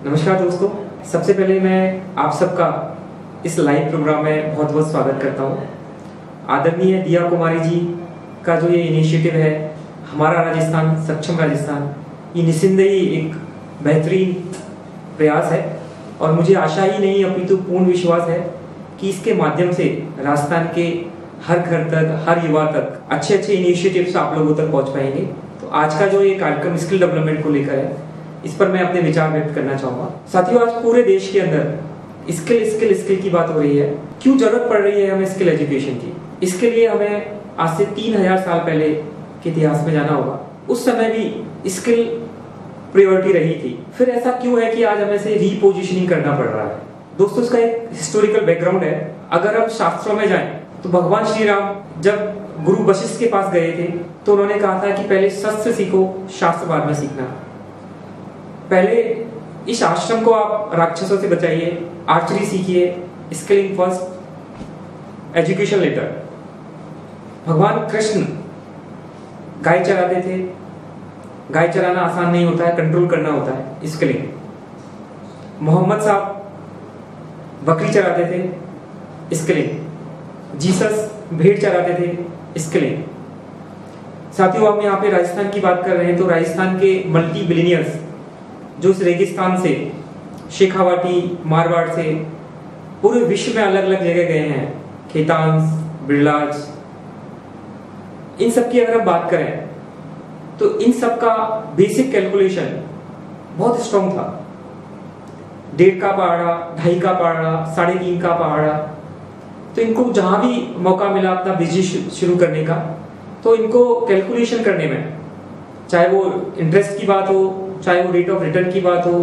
नमस्कार दोस्तों, सबसे पहले मैं आप सबका इस लाइव प्रोग्राम में बहुत बहुत स्वागत करता हूँ। आदरणीय दिया कुमारी जी का जो ये इनिशिएटिव है, हमारा राजस्थान सक्षम राजस्थान, ये निस्संदेही एक बेहतरीन प्रयास है और मुझे आशा ही नहीं अपितु पूर्ण विश्वास है कि इसके माध्यम से राजस्थान के हर घर तक, हर युवा तक अच्छे अच्छे इनिशिएटिव्स आप लोगों तक पहुँच पाएंगे। तो आज का जो ये कार्यक्रम स्किल डेवलपमेंट को लेकर है, इस पर मैं अपने विचार व्यक्त करना चाहूंगा। साथियों, आज पूरे देश के अंदर स्किल की बात हो रही है। क्यों जरूरत पड़ रही है हमें स्किल एजुकेशन की? इसके लिए हमें आज से 3000 साल पहले के इतिहास में जाना होगा। उस समय भी स्किल प्रायोरिटी रही थी। फिर ऐसा क्यों है कि आज हमें से रीपोजिशनिंग करना पड़ रहा है? दोस्तों, इसका एक हिस्टोरिकल बैकग्राउंड है। अगर हम शास्त्रों में जाएं तो भगवान श्री राम जब गुरु वशिष्ठ के पास गए थे तो उन्होंने कहा था कि पहले शस्त्र सीखो, शास्त्र बाद में सीखना। पहले इस आश्रम को आप राक्षसों से बचाइए, आर्चरी सीखिए, स्किलिंग फर्स्ट, एजुकेशन लेटर। भगवान कृष्ण गाय चराते थे। गाय चराना आसान नहीं होता है, कंट्रोल करना होता है, स्किलिंग। मोहम्मद साहब बकरी चराते थे, स्किलिंग। जीसस भेड़ चराते थे, स्किलिंग। साथियों, हम यहाँ पे राजस्थान की बात कर रहे हैं तो राजस्थान के मल्टी बिलियनियर्स जो इस रेगिस्तान से, शेखावाटी, मारवाड़ से पूरे विश्व में अलग अलग जगह गए हैं, खेतांस, बिरलाज, इन सब की अगर हम बात करें तो इन सब का बेसिक कैलकुलेशन बहुत स्ट्रॉन्ग था। 1.5 का पहाड़ा, 2.5 का पहाड़ा, 3.5 का पहाड़ा। तो इनको जहां भी मौका मिला अपना बिजनेस शुरू करने का, तो इनको कैलकुलेशन करने में, चाहे वो इंटरेस्ट की बात हो, चाहे वो रेट ऑफ रिटर्न की बात हो,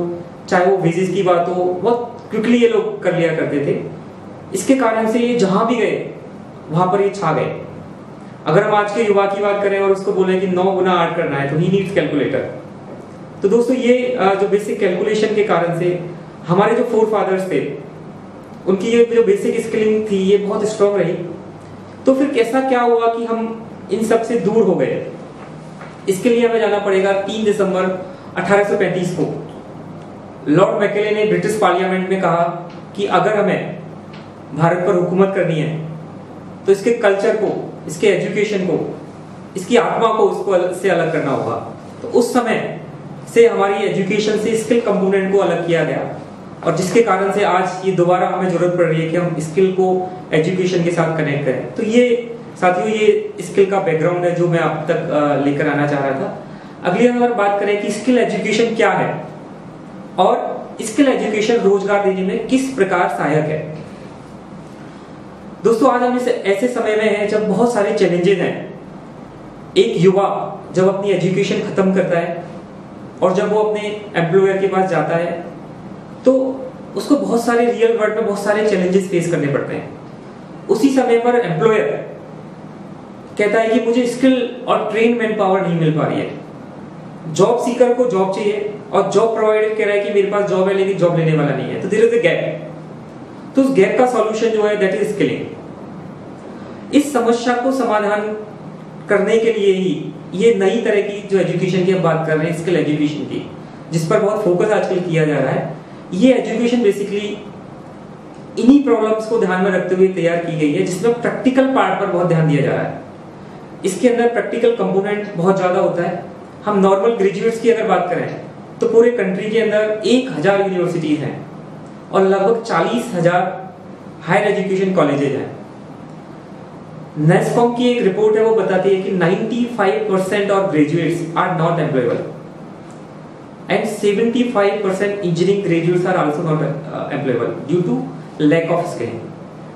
चाहे वो वेजेस की बात हो, बहुत क्विकली ये लोग कर लिया करते थे। इसके कारण से ये जहां भी गए वहां पर ये छा गए। अगर हम आज के युवा की बात करें और उसको बोले कि 9 गुना 8 करना है तो ही नीड्स कैलकुलेटर। तो दोस्तों, ये जो बेसिक कैलकुलेशन के कारण से हमारे जो फोर फादर्स थे, उनकी ये जो बेसिक स्किलिंग थी ये बहुत स्ट्रॉन्ग रही। तो फिर कैसा क्या हुआ कि हम इन सब से दूर हो गए? इसके लिए हमें जाना पड़ेगा 3 दिसंबर 1835 को। लॉर्ड मैकेले ने ब्रिटिश पार्लियामेंट में कहा कि अगर हमें भारत पर हुकूमत करनी है तो इसके कल्चर को, इसके एजुकेशन को, इसकी आत्मा को उसको अलग करना होगा। तो उस समय से हमारी एजुकेशन से स्किल कंपोनेंट को अलग किया गया और जिसके कारण से आज ये दोबारा हमें जरूरत पड़ रही है कि हम स्किल को एजुकेशन के साथ कनेक्ट करें। तो ये साथियों, ये स्किल का बैकग्राउंड है जो मैं आप तक लेकर आना चाह रहा था। अगली अगर बात करें कि स्किल एजुकेशन क्या है और स्किल एजुकेशन रोजगार देने में किस प्रकार सहायक है। दोस्तों, आज हम ऐसे समय में हैं जब बहुत सारे चैलेंजेस हैं। एक युवा जब अपनी एजुकेशन खत्म करता है और जब वो अपने एम्प्लॉयर के पास जाता है तो उसको बहुत सारे रियल वर्ल्ड में बहुत सारे चैलेंजेस फेस करने पड़ते हैं। उसी समय पर एम्प्लॉयर कहता है कि मुझे स्किल और ट्रेन मैन पावर नहीं मिल पा रही है। जॉब सीकर को जॉब चाहिए और जॉब प्रोवाइडर कह रहा है कि मेरे पास जॉब है लेकिन जॉब लेने वाला नहीं है। तो देयर इज अ गैप। तो उस गैप का सॉल्यूशन जो है दैट इज स्किलिंग। इस समस्या को समाधान करने के लिए ही ये नई तरह की जो एजुकेशन की हम बात कर रहे हैं, स्किल एजुकेशन की, जिस पर बहुत फोकस आजकल किया जा रहा है, ये एजुकेशन बेसिकली इन्हीं प्रॉब्लम्स को ध्यान में रखते हुए तैयार की गई है, जिसमें प्रैक्टिकल पार्ट पर बहुत ध्यान दिया जा रहा है। इसके अंदर प्रैक्टिकल कंपोनेंट बहुत ज्यादा होता है। हम नॉर्मल ग्रेजुएट्स की अगर बात करें तो पूरे कंट्री के अंदर 1000 यूनिवर्सिटीज हैं और लगभग 40,000 हायर एजुकेशन कॉलेजेज हैं। नेस्कॉम की एक रिपोर्ट है, वो बताती है कि 95% of graduates are not employable and 75% engineering graduates are also not employable due to lack of skilling.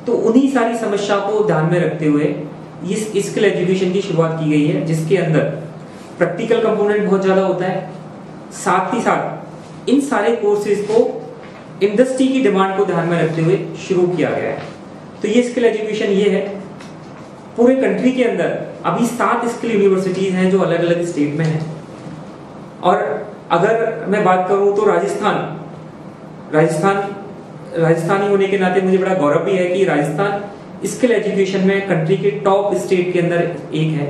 तो उन्हीं सारी समस्या को ध्यान में रखते हुए इस स्किल एजुकेशन की शुरुआत की गई है, जिसके अंदर प्रैक्टिकल कंपोनेंट बहुत ज्यादा होता है। साथ ही साथ इन सारे कोर्सेज को इंडस्ट्री की डिमांड को ध्यान में रखते हुए शुरू किया गया है। तो ये स्किल एजुकेशन ये है। पूरे कंट्री के अंदर अभी 7 स्किल यूनिवर्सिटीज हैं जो अलग अलग स्टेट में हैं। और अगर मैं बात करूं तो राजस्थानी होने के नाते मुझे बड़ा गौरव भी है कि राजस्थान स्किल एजुकेशन में कंट्री के टॉप स्टेट के अंदर एक है।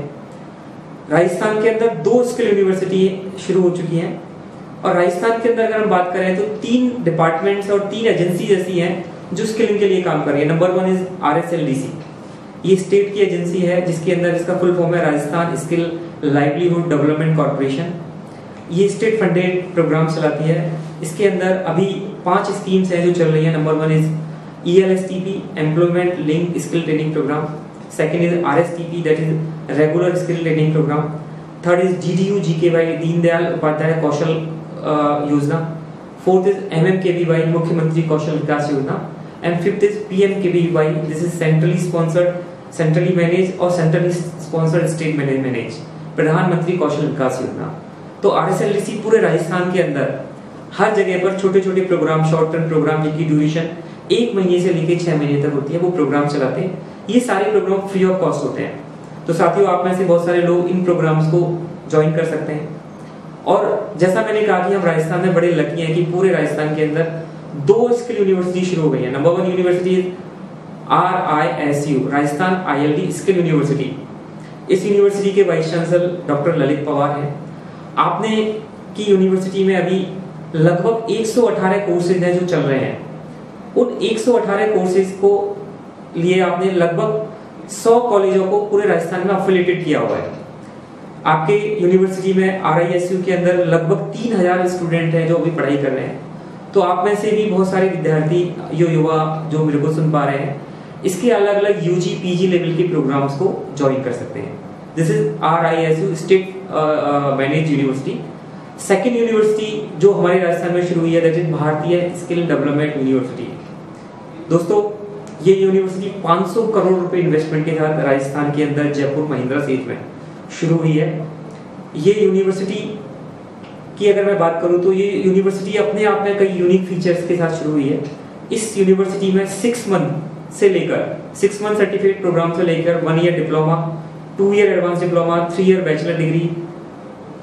राजस्थान के अंदर 2 स्किल यूनिवर्सिटी शुरू हो चुकी हैं। और राजस्थान के अंदर अगर हम बात करें तो 3 डिपार्टमेंट्स और 3 एजेंसीज ऐसी हैं जो स्किलिंग के लिए काम कर रही है। नंबर 1 इज RSLDC, ये स्टेट की एजेंसी है जिसके अंदर इसका फुल फॉर्म है Rajasthan skill livelihood development corporation. ये स्टेट फंडेड प्रोग्राम चलाती है। इसके अंदर अभी 5 स्कीम्स हैं जो चल रही है। Number 1 is ELSTP employment link skill training program, second is RSTP that is regular skill training program, third is DDU-GKY Deendayal Upadhyay Kaushal Yojana, fourth is MMKVY Mukhyamantri Kaushal Vikas Yojana, and fifth is PMKVY this is centrally manage और centrally sponsored state manage Pradhanmantri Kaushal Vikas योजना। तो RSLDC पूरे राजस्थान के अंदर हर जगह पर छोटे छोटे प्रोग्राम, शॉर्ट टर्म प्रोग्राम जिनकी ड्यूरेशन 1 महीने से लेकर 6 महीने तक होती है, वो प्रोग्राम चलाते हैं। ये सारे प्रोग्राम फ्री ऑफ कॉस्ट होते हैं। तो साथियों, आप में से बहुत सारे लोग इन प्रोग्राम्स को ज्वाइन कर सकते हैं। और जैसा मैंने कहा कि हम राजस्थान में बड़े लकी हैं कि पूरे राजस्थान के अंदर 2 स्किल यूनिवर्सिटी शुरू हो गई है। Number 1 university is RISU Rajasthan ILD skill university. इस यूनिवर्सिटी के vice chancellor doctor Lalit Pawar हैं। आपने की यूनिवर्सिटी में अभी लगभग 118 कोर्सेज हैं जो चल रहे हैं। उन 118 कोर्सेज को लिए आपने लगभग 100 कॉलेजों को पूरे राजस्थान में अफिलिएटेड किया हुआ है। आपके यूनिवर्सिटी में RISU के अंदर लगभग 3000 स्टूडेंट हैं जो अभी पढ़ाई कर रहे हैं। तो आप में से भी बहुत सारे विद्यार्थी, युवा जो मेरे को सुन पा रहे हैं, इसके अलग अलग UG PG लेवल के प्रोग्राम्स को ज्वाइन कर सकते हैं। This is RISU state manage university. Second university जो हमारे राजस्थान में शुरू हुई है दैट इज भारतीय स्किल डेवलपमेंट यूनिवर्सिटी। दोस्तों, ये यूनिवर्सिटी 500 करोड़ रुपए इन्वेस्टमेंट के साथ राजस्थान के अंदर जयपुर महिंद्रा सीट में शुरू हुई है। ये यूनिवर्सिटी की अगर मैं बात करूं तो ये यूनिवर्सिटी अपने आप में कई यूनिक फीचर्स के साथ शुरू हुई है। इस यूनिवर्सिटी में 6 मंथ सर्टिफिकेट प्रोग्राम से लेकर 1 year diploma, 2 year advance diploma, 3 year bachelor degree,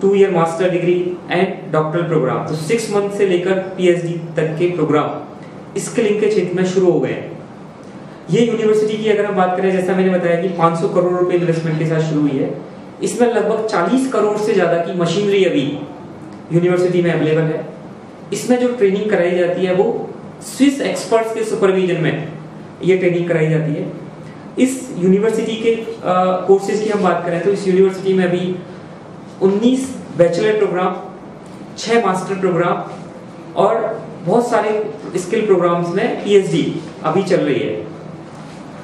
2 year master degree and doctoral programme, तो 6 मंथ से लेकर PhD तक के प्रोग्राम स्किलिंग के क्षेत्र में शुरू हो गए हैं। ये यूनिवर्सिटी की अगर हम बात करें, जैसा मैंने बताया कि 500 करोड़ रुपए इन्वेस्टमेंट के साथ शुरू हुई है। इसमें लगभग 40 करोड़ से ज्यादा की मशीनरी अभी यूनिवर्सिटी में अवेलेबल है। इसमें जो ट्रेनिंग कराई जाती है वो स्विस एक्सपर्ट्स के सुपरविजन में ये ट्रेनिंग कराई जाती है। इस यूनिवर्सिटी के कोर्सेज की हम बात करें तो इस यूनिवर्सिटी में अभी 19 बैचलर प्रोग्राम, 6 मास्टर प्रोग्राम और बहुत सारे स्किल प्रोग्राम्स में PhD अभी चल रही है।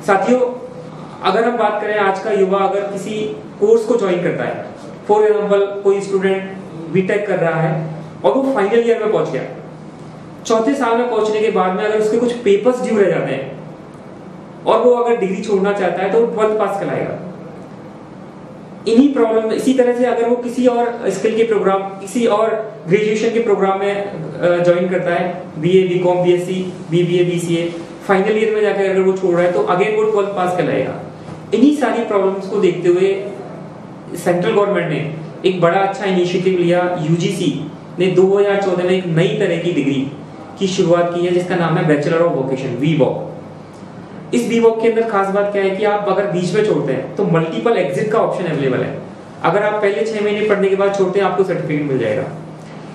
साथियों, अगर हम बात करें आज का युवा अगर किसी कोर्स को ज्वाइन करता है, फॉर एग्जांपल कोई स्टूडेंट बीटेक कर रहा है और वो फाइनल ईयर में पहुंच गया, चौथे साल में पहुंचने के बाद में अगर उसके कुछ पेपर्स ड्यू रह जाते हैं और वो अगर डिग्री छोड़ना चाहता है तो वो 12th पास कराएगा। इन्हीं प्रॉब्लम, इसी तरह से अगर वो किसी और स्किल के प्रोग्राम, किसी और ग्रेजुएशन के प्रोग्राम में ज्वाइन करता है, BA BCom BSc BBA BCA, final year में जाकर अगर वो छोड़ रहा है तो अगेन वो 12th पास कराएगा। इन्हीं सारी प्रॉब्लम्स को देखते हुए सेंट्रल गवर्नमेंट ने एक बड़ा अच्छा इनिशिएटिव लिया। UGC ने 2014 में एक नई तरह की डिग्री की शुरुआत की है जिसका नाम है बैचलर ऑफ वोकेशन, VWOC। इस VWOC के अंदर खास बात क्या है कि आप अगर बीच में छोड़ते हैं तो मल्टीपल एग्जिट का ऑप्शन अवेलेबल है। अगर आप पहले 6 महीने पढ़ने के बाद छोड़ते हैं आपको सर्टिफिकेट मिल जाएगा,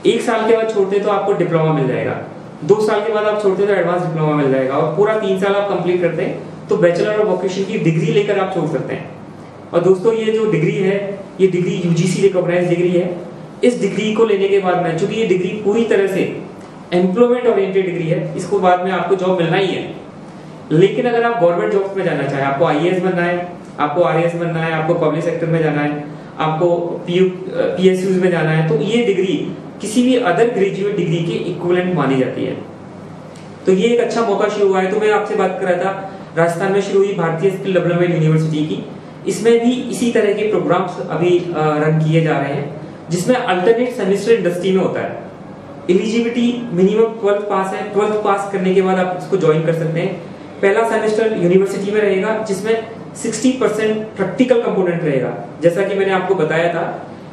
1 साल के बाद छोड़ते हैं तो आपको डिप्लोमा मिल जाएगा, 2 साल के बाद आप छोड़ते हैं तो एडवांस डिप्लोमा मिल जाएगा, और पूरा 3 साल आप कंप्लीट करते हैं तो बैचलर ऑफ वोकेशन की डिग्री लेकर आप छोड़ सकते हैं। और दोस्तों, ये जो डिग्री है, ये डिग्री UGC रिकॉग्नाइज्ड डिग्री है। इस डिग्री को लेने के बाद में, चूंकि ये डिग्री पूरी तरह से एम्प्लॉयमेंट ओरिएंटेड डिग्री है, इसको बाद में आपको जॉब मिलना ही है। लेकिन अगर आप गवर्नमेंट जॉब्स में जाना चाहें, आपको IAS बनना है, आपको RAS बनना है, आपको पब्लिक सेक्टर में जाना है, आपको PSUs में जाना है, तो ये डिग्री किसी भी अदर ग्रेजुएट डिग्री के इक्विवेलेंट मानी जाती है। तो ये एक अच्छा मौका शुरू हुआ है। तो मैं आपसे बात कर रहा था राजस्थान में शुरू हुई भारतीय स्किल डेवलपमेंट यूनिवर्सिटी की। इसमें भी इसी तरह के प्रोग्राम्स अभी रन किए जा रहे हैं जिसमें अल्टरनेट सेमेस्टर इंडस्ट्री में होता है। एलिजिबिलिटी मिनिमम 12th पास है, 12th पास करने के बाद आप इसको ज्वाइन कर सकते हैं। पहला सेमेस्टर यूनिवर्सिटी में रहेगा जिसमें 60% प्रैक्टिकल कंपोनेंट रहेगा। जैसा कि मैंने आपको बताया था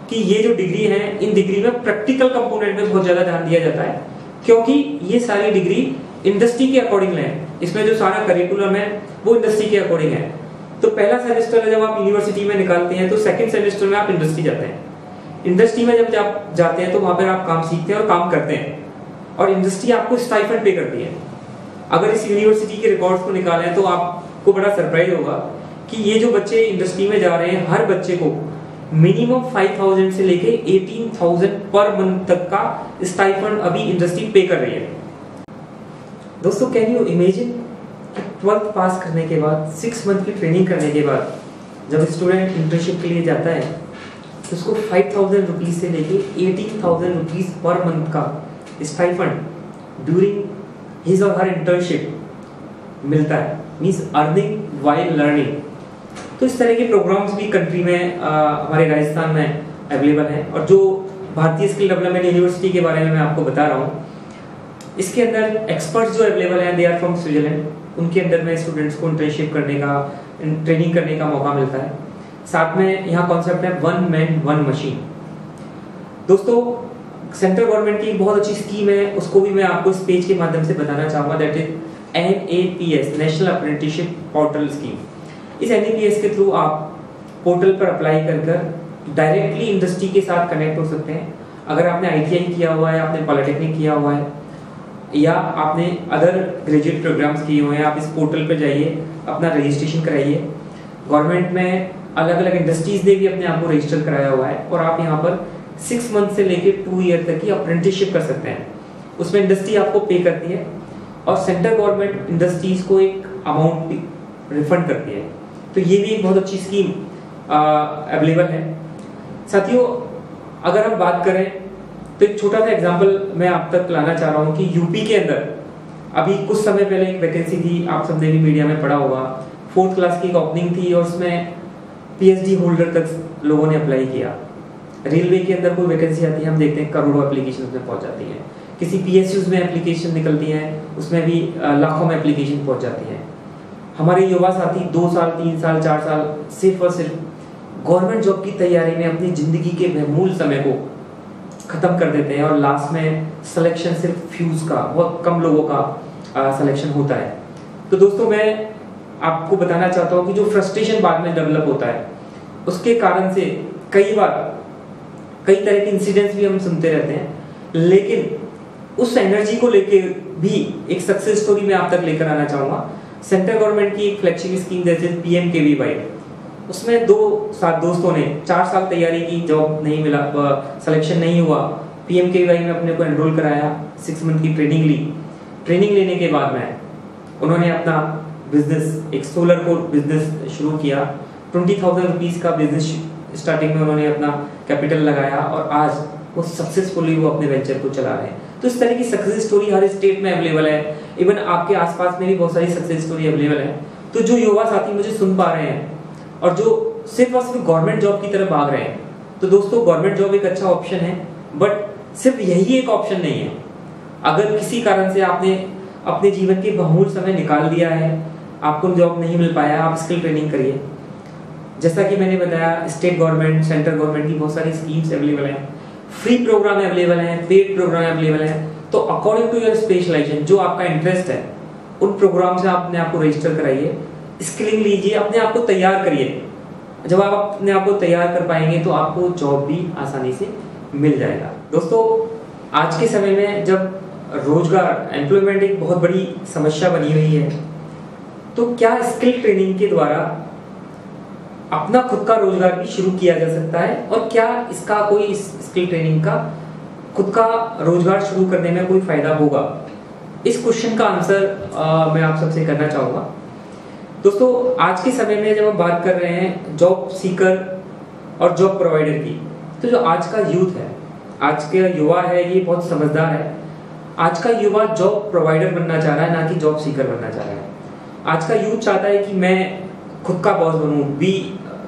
कि ये जो डिग्री है, इन डिग्री में प्रैक्टिकल कंपोनेंट में बहुत ज्यादा ध्यान दिया जाता है, क्योंकि ये सारी डिग्री इंडस्ट्री के अकॉर्डिंग है। इसमें जो सारा करिकुलम है वो इंडस्ट्री के अकॉर्डिंग है। तो पहला सेमेस्टर जब आप यूनिवर्सिटी में निकालते हैं तो सेकंड सेमेस्टर में आप इंडस्ट्री जाते हैं। इंडस्ट्री में जब आप जाते हैं तो वहां पर आप काम सीखते हैं और काम करते हैं, और इंडस्ट्री आपको स्टाइपेंड पे करती है। अगर इस यूनिवर्सिटी के रिकॉर्ड्स को निकालें तो आपको बड़ा सरप्राइज होगा कि ये जो बच्चे इंडस्ट्री में जा रहे हैं, हर बच्चे को मिनिमम 5,000 से लेके 18,000 पर मंथ तक का स्टाइपेंड अभी इंडस्ट्री पे कर रही है। दोस्तों, कैन यू इमेजिन कि 12th पास करने के बाद 6 मंथ की ट्रेनिंग करने के बाद जब स्टूडेंट इंटर्नशिप के लिए जाता है तो उसको 5,000 रुपीज से लेके 18,000 रुपीज पर मंथ का स्टाइपेंड ड्यूरिंग हिज और हर इंटर्नशिप मिलता है, मींस अर्निंग वाइल लर्निंग। तो इस तरह के प्रोग्राम्स भी कंट्री में हमारे राजस्थान में अवेलेबल हैं। और जो भारतीय स्किल डेवलपमेंट यूनिवर्सिटी के बारे में मैं आपको बता रहा हूँ, इसके अंदर एक्सपर्ट्स जो अवेलेबल हैं, दे आर फ्रॉम स्विट्जरलैंड। उनके अंदर में स्टूडेंट्स को इंटर्नशिप करने का, ट्रेनिंग करने का मौका मिलता है। साथ में यहाँ कॉन्सेप्ट है 1 मैन 1 मशीन। दोस्तों, सेंट्रल गवर्नमेंट की बहुत अच्छी स्कीम है, उसको भी मैं आपको इस पेज के माध्यम से बताना चाहूंगा, that is NAPS, national apprenticeship portal scheme. इस NAPS के थ्रू आप पोर्टल पर अप्लाई कर डायरेक्टली इंडस्ट्री के साथ कनेक्ट हो सकते हैं। अगर आपने ITI किया हुआ है, आपने पॉलिटेक्निक किया हुआ है, या आपने अदर ग्रेजुएट प्रोग्राम्स किए हुए हैं, आप इस पोर्टल पर जाइए, अपना रजिस्ट्रेशन कराइए। गवर्नमेंट में अलग अलग इंडस्ट्रीज ने भी अपने आप को रजिस्टर कराया हुआ है, और आप यहाँ पर 6 मंथ से लेके 2 ईयर तक की अप्रेंटिसशिप कर सकते हैं। उसमें इंडस्ट्री आपको पे करती है और सेंट्रल गवर्नमेंट इंडस्ट्रीज को एक अमाउंट रिफंड करती है। तो ये भी एक बहुत अच्छी स्कीम अवेलेबल है। साथियों, अगर हम बात करें तो एक छोटा सा एग्जांपल मैं आप तक लाना चाह रहा हूँ कि यूपी के अंदर अभी कुछ समय पहले एक वैकेंसी थी, आप सबने भी मीडिया में पढ़ा होगा। 4th क्लास की एक ओपनिंग थी और उसमें PhD होल्डर तक लोगों ने अप्लाई किया। रेलवे के अंदर कोई वैकेंसी आती है, हम देखते हैं करोड़ों एप्लीकेशन उसमें पहुंच जाती है। किसी PSUs में एप्लीकेशन निकलती है, उसमें भी लाखों में एप्लीकेशन पहुंच जाती है। हमारे युवा साथी 2 साल 3 साल 4 साल सिर्फ और सिर्फ गवर्नमेंट जॉब की तैयारी में अपनी जिंदगी के बहुमूल्य समय को खत्म कर देते हैं, और लास्ट में सिलेक्शन सिर्फ फ्यूज का, बहुत कम लोगों का सिलेक्शन होता है। तो दोस्तों, मैं आपको बताना चाहता हूँ कि जो फ्रस्ट्रेशन बाद में डेवलप होता है, उसके कारण से कई तरह के इंसिडेंट्स भी हम सुनते रहते हैं, लेकिन उस एनर्जी को लेके भी एक सक्सेस स्टोरी मैं आप तक लेकर आना चाहूंगा। सेंट्रल गवर्नमेंट की एक फ्लैगशिप स्कीम जैसे PMKVY, उसमें 2 दोस्तों ने 4 साल तैयारी की, जॉब नहीं मिला, सिलेक्शन नहीं हुआ। PMKVY में अपने को एनरोल कराया, 6 मंथ की ट्रेनिंग ली। ट्रेनिंग लेने के बाद में उन्होंने अपना बिजनेस, एक सोलर को बिजनेस शुरू किया। 20,000 रुपीज का बिजनेस स्टार्टिंग में उन्होंने अपना कैपिटल लगाया, और आज वो सक्सेसफुली वो अपने वेंचर को चला रहे हैं। तो इस तरह की सक्सेस स्टोरी हर स्टेट में अवेलेबल है, इवन आपके आसपास में भी बहुत सारी सक्सेस स्टोरी अवेलेबल है। तो जो युवा साथी मुझे सुन पा रहे हैं और जो सिर्फ और सिर्फ गवर्नमेंट जॉब की तरफ भाग रहे हैं, तो दोस्तों, गवर्नमेंट जॉब एक अच्छा ऑप्शन है, बट सिर्फ यही एक ऑप्शन नहीं है। अगर किसी कारण से आपने अपने जीवन के बहुमूल्य समय निकाल दिया है, आपको जॉब नहीं मिल पाया, आप स्किल ट्रेनिंग करिए। जैसा कि मैंने बताया, स्टेट गवर्नमेंट, सेंट्रल गवर्नमेंट की बहुत सारी स्कीम्स अवेलेबल हैं, फ्री प्रोग्राम अवेलेबल हैं, पेड प्रोग्राम अवेलेबल हैं। तो अकॉर्डिंग टू योर स्पेशलाइजेशन, जो आपका इंटरेस्ट है, उन प्रोग्राम से आप अपने आप को रजिस्टर कराइए, स्किलिंग लीजिए, अपने आप को तैयार करिए। जब आप अपने आप को तैयार कर पाएंगे तो आपको जॉब भी आसानी से मिल जाएगा। दोस्तों, आज के समय में जब रोजगार, एम्प्लॉयमेंट एक बहुत बड़ी समस्या बनी हुई है, तो क्या स्किल ट्रेनिंग के द्वारा अपना खुद का रोजगार भी शुरू किया जा सकता है, और क्या इसका कोई स्किल ट्रेनिंग का खुद का रोजगार शुरू करने में कोई फायदा होगा? इस क्वेश्चन का आंसर मैं आप सबसे करना चाहूंगा। दोस्तों, आज के समय में जब हम बात कर रहे हैं जॉब सीकर और जॉब प्रोवाइडर की, तो जो आज का यूथ है, आज के युवा है, ये बहुत समझदार है। आज का युवा जॉब प्रोवाइडर बनना चाह रहा है, ना कि जॉब सीकर बनना चाह रहा है। आज का यूथ चाहता है कि मैं खुद का बॉस बनूं, बी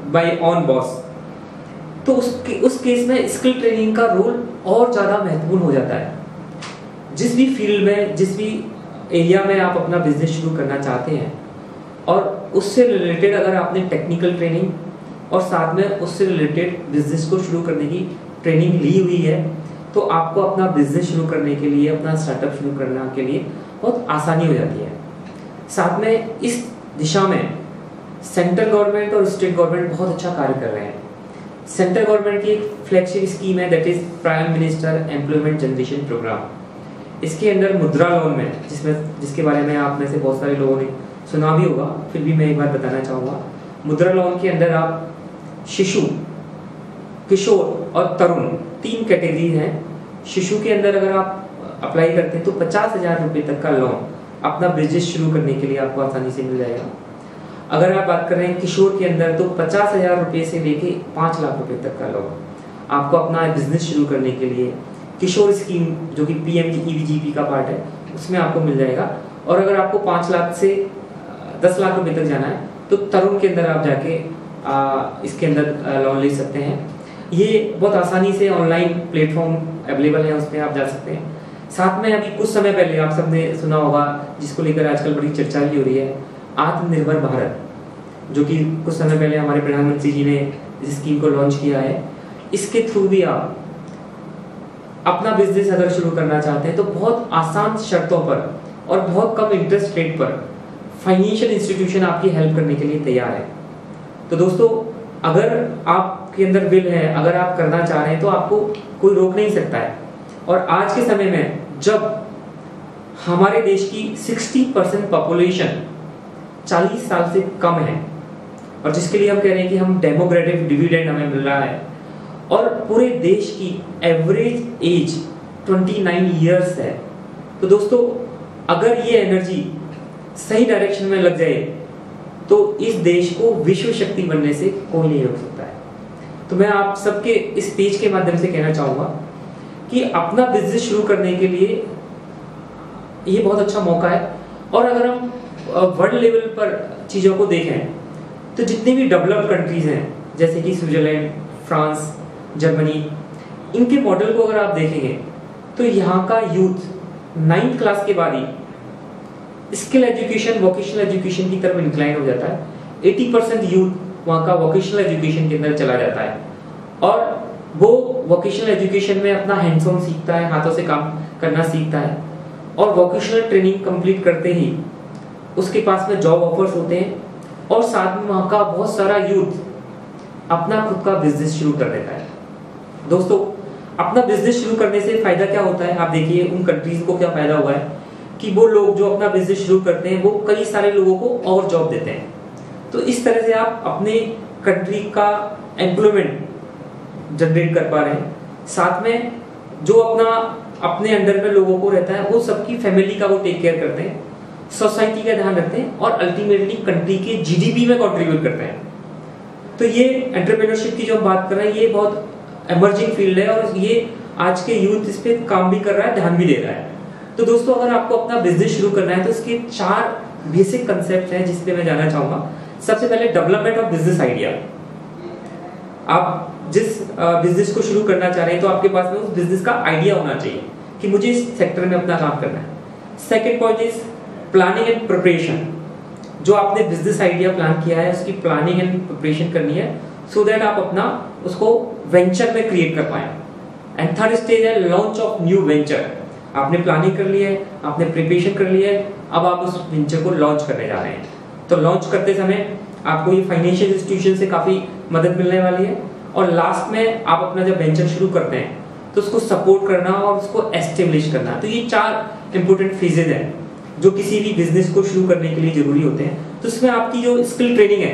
बाय ऑन बॉस। तो उस केस में स्किल ट्रेनिंग का रोल और ज्यादा महत्वपूर्ण हो जाता है। जिस भी फील्ड में, जिस भी एरिया में आप अपना बिजनेस शुरू करना चाहते हैं, और उससे रिलेटेड अगर आपने टेक्निकल ट्रेनिंग और साथ में उससे रिलेटेड बिजनेस को शुरू करने की ट्रेनिंग ली हुई है, तो आपको अपना बिजनेस शुरू करने के लिए, अपना स्टार्टअप शुरू करने के लिए बहुत आसानी हो जाती है। साथ में इस दिशा में सेंट्रल गवर्नमेंट और स्टेट गवर्नमेंट बहुत अच्छा कार्य कर रहे हैं। सेंट्रल गवर्नमेंट की एक फ्लैगशिप स्कीम है, that is prime minister employment generation programme. इसके अंदर मुद्रा लोन में जिसके बारे में आप में से बहुत सारे लोगों ने सुना भी होगा, फिर भी मैं एक बार बताना चाहूँगा। मुद्रा लोन के अंदर आप शिशु, किशोर और तरुण 3 कैटेगरी हैं। शिशु के अंदर अगर आप अप्लाई करते हैं तो 50,000 रुपये तक का लोन अपना बिजनेस शुरू करने के लिए आपको आसानी से मिल जाएगा। अगर आप बात कर रहे हैं किशोर के अंदर तो 50,000 रुपये से लेके 5 लाख रुपए तक का लोन आपको अपना बिजनेस शुरू करने के लिए किशोर स्कीम जो कि PMGEVGP का पार्ट है उसमें आपको मिल जाएगा। और अगर आपको 5 लाख से 10 लाख रुपए तक जाना है तो तरुण के अंदर आप जाके इसके अंदर लोन ले सकते हैं। ये बहुत आसानी से ऑनलाइन प्लेटफॉर्म अवेलेबल है, उस पर आप जा सकते हैं। साथ में अभी कुछ समय पहले आप सबने सुना होगा, जिसको लेकर आजकल बड़ी चर्चा भी हो रही है, आत्मनिर्भर भारत, जो कि कुछ समय पहले हमारे प्रधानमंत्री जी ने इस स्कीम को लॉन्च किया है। इसके थ्रू भी आप अपना बिजनेस अगर शुरू करना चाहते हैं तो बहुत आसान शर्तों पर और बहुत कम इंटरेस्ट रेट पर फाइनेंशियल इंस्टीट्यूशन आपकी हेल्प करने के लिए तैयार है। तो दोस्तों, अगर आपके अंदर विल है, अगर आप करना चाह रहे हैं तो आपको कोई रोक नहीं सकता है। और आज के समय में जब हमारे देश की 60% पॉपुलेशन 40 साल से कम है और जिसके लिए हम कह रहे हैं कि हम डेमोग्राफिक डिविडेंड हमें मिल रहा है और पूरे देश की एवरेज एज 29 इयर्स है, तो दोस्तों अगर ये एनर्जी सही डायरेक्शन में लग जाए तो इस देश को विश्व शक्ति बनने से कोई नहीं रोक सकता है। तो मैं आप सबके इस पेज के माध्यम से कहना चाहूंगा कि अपना बिजनेस शुरू करने के लिए ये बहुत अच्छा मौका है। और अगर हम वर्ल्ड लेवल पर चीज़ों को देखें तो जितनी भी डेवलप्ड कंट्रीज हैं जैसे कि स्विट्जरलैंड, फ्रांस, जर्मनी, इनके मॉडल को अगर आप देखेंगे तो यहाँ का यूथ 9th क्लास के बाद ही स्किल एजुकेशन, वोकेशनल एजुकेशन की तरफ इंक्लाइन हो जाता है। 80% यूथ वहाँ का वोकेशनल एजुकेशन के अंदर चला जाता है और वो वोकेशनल एजुकेशन में अपना हैंड्स ऑन सीखता है, हाथों से काम करना सीखता है और वोकेशनल ट्रेनिंग कंप्लीट करते ही उसके पास में जॉब ऑफर्स होते हैं और साथ में वहाँ का बहुत सारा यूथ अपना खुद का बिजनेस शुरू कर देता है। दोस्तों, अपना बिजनेस शुरू करने से फायदा क्या होता है, आप देखिए उन कंट्रीज को क्या फायदा हुआ है कि वो लोग जो अपना बिजनेस शुरू करते हैं वो कई सारे लोगों को और जॉब देते हैं। तो इस तरह से आप अपने कंट्री का एम्प्लॉयमेंट जनरेट कर पा रहे हैं। साथ में जो अपने अंडर में लोगों को रहता है वो सबकी फैमिली का वो टेक केयर करते हैं, सोसाइटी का ध्यान रखते हैं और अल्टीमेटली कंट्री के GDP में कंट्रीब्यूट करते हैं। तो ये एंटरप्रेन्योरशिप की जो हम बात कर रहे हैं ये बहुत एमर्जिंग फील्ड है और ये आज के यूथ इस पे काम भी कर रहा है, ध्यान भी दे रहा है। तो दोस्तों, अगर आपको अपना बिजनेस शुरू करना है तो इसके 4 बेसिक कंसेप्ट हैं जिस पे मैं जाना चाहूंगा। सबसे पहले डेवलपमेंट ऑफ बिजनेस आइडिया। आप जिस बिजनेस को शुरू करना चाह रहे हैं तो आपके पास में उस बिजनेस का आइडिया होना चाहिए कि मुझे इस सेक्टर में अपना काम करना है। Second point is planning and preparation. जो आपने बिजनेस आइडिया प्लान किया है उसकी प्लानिंग एंड प्रिपरेशन करनी है सो दैट आप अपना उसको वेंचर में क्रिएट कर पाए। एंड थर्ड स्टेज है लॉन्च ऑफ न्यू वेंचर। आपने प्लानिंग कर ली है, आपने प्रिपरेशन कर लिया है, अब आप उस वेंचर को लॉन्च करने जा रहे हैं। तो लॉन्च करते समय आपको ये फाइनेंशियल इंस्टीट्यूशन से काफी मदद मिलने वाली है और लास्ट में आप अपना जब वेंचर शुरू करते हैं तो उसको सपोर्ट करना और उसको एस्टेब्लिश करना। तो ये 4 इंपॉर्टेंट फेजेज हैं जो किसी भी बिजनेस को शुरू करने के लिए जरूरी होते हैं। तो इसमें आपकी जो स्किल ट्रेनिंग है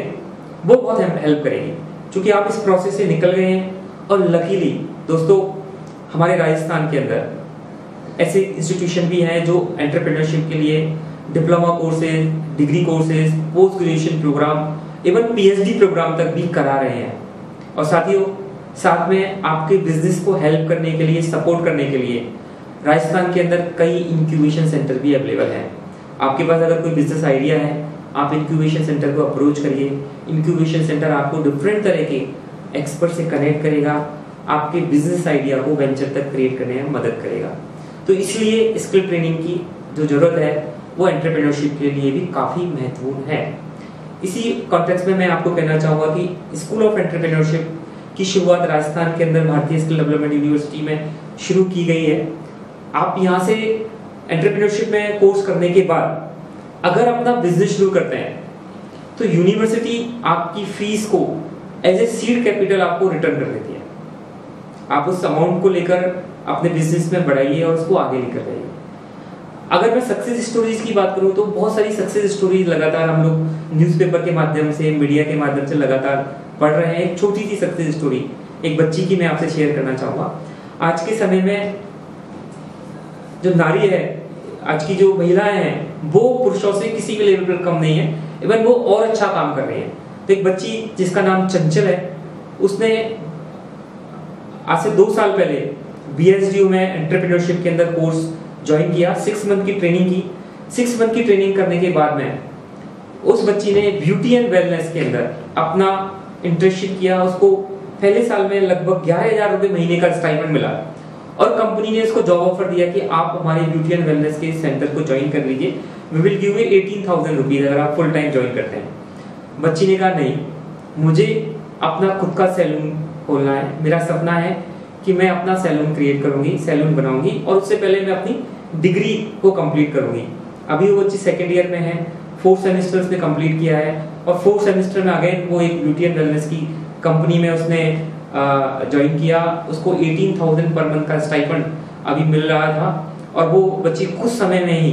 वो बहुत हेल्प करेगी क्योंकि आप इस प्रोसेस से निकल गए हैं। और लकीली दोस्तों, हमारे राजस्थान के अंदर ऐसे इंस्टीट्यूशन भी हैं जो एंटरप्रेन्योरशिप के लिए diploma courses, degree courses, post graduation programme, even PhD programme तक भी करा रहे हैं। और साथियों, साथ में आपके बिजनेस को हेल्प करने के लिए, सपोर्ट करने के लिए राजस्थान के अंदर कई इंक्यूबेशन सेंटर भी अवेलेबल हैं। आपके पास अगर कोई बिजनेस आइडिया है, आप इंक्यूबेशन सेंटर को अप्रोच करिए। इंक्यूबेशन सेंटर आपको डिफरेंट तरह के एक्सपर्ट से कनेक्ट करेगा, आपके बिजनेस आइडिया को वेंचर तक क्रिएट करने में मदद करेगा। तो इसलिए स्किल ट्रेनिंग की जो जरूरत है वो एंटरप्रेन्योरशिप के लिए भी काफी महत्वपूर्ण है। इसी कॉन्टेक्स्ट में मैं आपको कहना चाहूंगा कि स्कूल ऑफ एंटरप्रेन्योरशिप की शुरुआत राजस्थान के अंदर भारतीय स्किल डेवलपमेंट यूनिवर्सिटी में शुरू की गई है। आप यहाँ से एंटरप्रेन्योरशिप में कोर्स करने के बाद अगर अपना बिजनेस शुरू करते हैं तो यूनिवर्सिटी आपकी फीस को एज ए सीड कैपिटल आपको रिटर्न कर देती है। आप उस अमाउंट को लेकर अपने बिजनेस में बढ़ाइए और उसको आगे लेकर जाइए। अगर मैं सक्सेस स्टोरीज की बात करूं तो बहुत सारी सक्सेस स्टोरीज लगातार हम लोग न्यूज़पेपर के माध्यम से, मीडिया के माध्यम से लगातार पढ़ रहे हैं। एक छोटी सी सक्सेस स्टोरी एक बच्ची की मैं आपसे शेयर करना चाहूंगा। आज के समय में जो नारी है, आज की जो महिलाएं हैं, वो पुरुषों से किसी भी लेवल पर कम नहीं है, इवन वो और अच्छा काम कर रही है। तो एक बच्ची जिसका नाम चंचल है, उसने आज से 2 साल पहले BSDU में एंटरप्रेन्योरशिप के अंदर कोर्स ज्वाइन किया। 6 मंथ की ट्रेनिंग की। 6 मंथ की ट्रेनिंग करने के बाद में उस बच्ची ने ब्यूटी एंड वेलनेस के अंदर अपना इंटर्नशिप किया। उसको पहले साल में लगभग 11,000 रुपए महीने का स्टाइपेंड मिला और कंपनी ने इसको जॉब ऑफर दिया कि आप हमारे ब्यूटी एंड वेलनेस के सेंटर को ज्वाइन कर लीजिए, we will give you 18,000 rupees अगर आप फुल टाइम ज्वाइन करते हैं। बच्ची ने कहा नहीं, मुझे अपना खुद का सैलून खोलना है, मेरा सपना है कि मैं अपना सैलून क्रिएट करूंगी, सैलून बनाऊंगी और उससे पहले मैं अपनी डिग्री को कंप्लीट करूंगी। अभी वो बच्ची 2nd ईयर में है, 4 सेमेस्टर्स में कंप्लीट किया है और 4th सेमेस्टर में अगेन वो एक ब्यूटी एंड वेलनेस की कंपनी में उसने ज्वाइन किया। उसको 18,000 पर मंथ का स्टाइपेंड अभी मिल रहा था और वो बच्ची कुछ समय में ही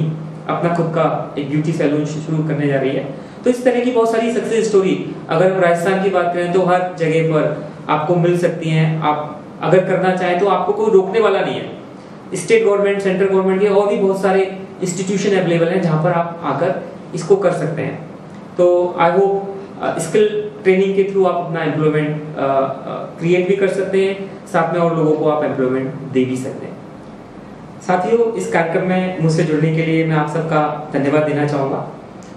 अपना खुद का एक ब्यूटी सैलून शुरू करने जा रही है। तो इस तरह की बहुत सारी सक्सेस स्टोरी अगर हम राजस्थान की बात करें तो हर जगह पर आपको मिल सकती हैं। आप अगर करना चाहें तो आपको कोई रोकने वाला नहीं है। स्टेट गवर्नमेंट, सेंट्रल गवर्नमेंट के और भी बहुत सारे इंस्टीट्यूशन अवेलेबल हैं जहां पर आप आकर इसको कर सकते हैं। तो आई होप स्किल ट्रेनिंग के थ्रू आप अपना एम्प्लॉयमेंट क्रिएट भी कर सकते हैं, साथ में और लोगों को आप एम्प्लॉयमेंट दे भी सकते हैं। साथियों, इस कार्यक्रम में मुझसे जुड़ने के लिए मैं आप सबका धन्यवाद देना चाहूँगा।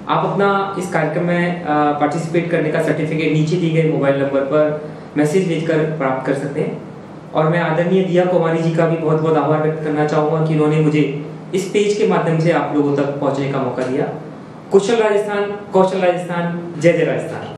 आप अपना इस कार्यक्रम में पार्टिसिपेट करने का सर्टिफिकेट नीचे दिए गए मोबाइल नंबर पर मैसेज भेजकर प्राप्त कर सकते हैं। और मैं आदरणीय दिया कुमारी जी का भी बहुत बहुत आभार व्यक्त करना चाहूँगा कि उन्होंने मुझे इस पेज के माध्यम से आप लोगों तक पहुँचने का मौका दिया। कुशल राजस्थान, कौशल राजस्थान, जय जय राजस्थान।